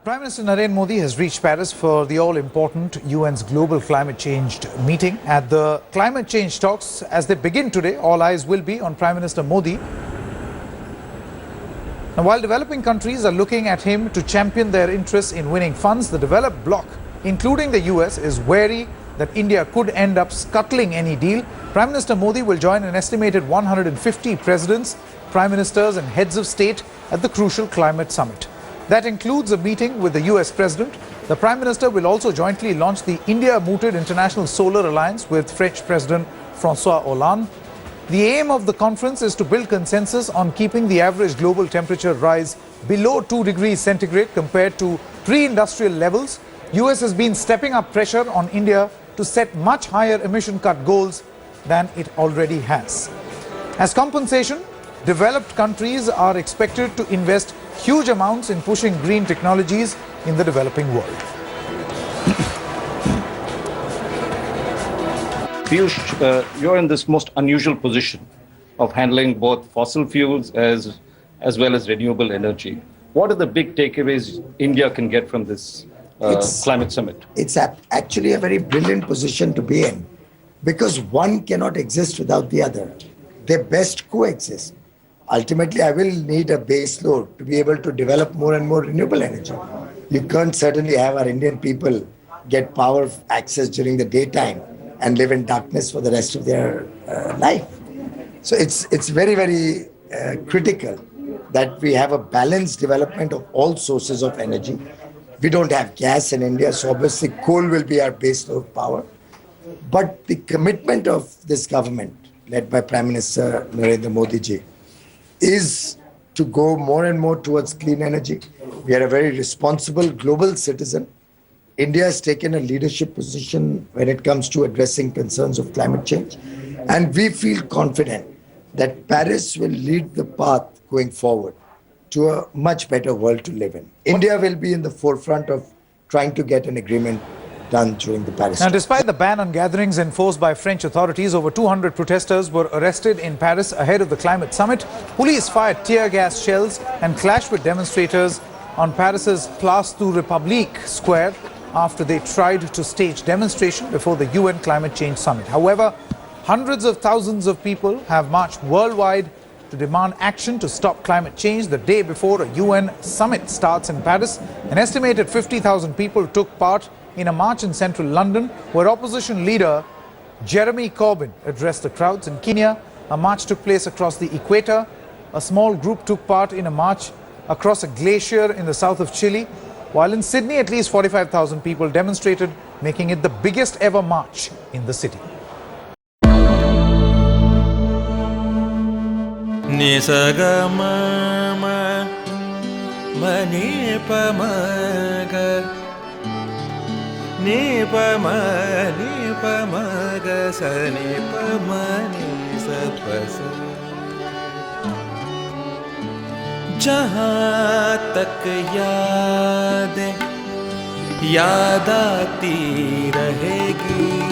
Prime Minister Narendra Modi has reached Paris for the all-important UN's Global Climate Change meeting. At the climate change talks, as they begin today, all eyes will be on Prime Minister Modi. Now, while developing countries are looking at him to champion their interests in winning funds, the developed bloc, including the US, is wary that India could end up scuttling any deal. Prime Minister Modi will join an estimated 150 presidents, prime ministers and heads of state at the crucial climate summit. That includes a meeting with the US President. The Prime Minister will also jointly launch the India-mooted International Solar Alliance with French President François Hollande. The aim of the conference is to build consensus on keeping the average global temperature rise below 2 degrees centigrade compared to pre-industrial levels. US has been stepping up pressure on India to set much higher emission cut goals than it already has. As compensation, developed countries are expected to invest huge amounts in pushing green technologies in the developing world. Piyush, you're in this most unusual position of handling both fossil fuels as well as renewable energy. What are the big takeaways India can get from this climate summit? It's actually a very brilliant position to be in because one cannot exist without the other. They best coexist. Ultimately, I will need a base load to be able to develop more and more renewable energy. You can't certainly have our Indian people get power access during the daytime and live in darkness for the rest of their life. So it's very, very critical that we have a balanced development of all sources of energy. We don't have gas in India, so obviously coal will be our base load power. But the commitment of this government, led by Prime Minister Narendra Modi ji, is to go more and more towards clean energy. We are a very responsible global citizen. India has taken a leadership position when it comes to addressing concerns of climate change. And we feel confident that Paris will lead the path going forward to a much better world to live in. India will be in the forefront of trying to get an agreement done during the Paris. Now, despite the ban on gatherings enforced by French authorities, over 200 protesters were arrested in Paris ahead of the climate summit. Police fired tear gas shells and clashed with demonstrators on Paris's Place du République Square after they tried to stage demonstration before the UN climate change summit. However, hundreds of thousands of people have marched worldwide to demand action to stop climate change the day before a UN summit starts in Paris. An estimated 50,000 people took part in a march in central London, where opposition leader Jeremy Corbyn addressed the crowds. In Kenya, a march took place across the equator. A small group took part in a march across a glacier in the south of Chile, while in Sydney, at least 45,000 people demonstrated, making it the biggest ever march in the city. Ni pa ma ga sa ni pa ma ni sa pa sa जहाँ तक याद आती रहेगी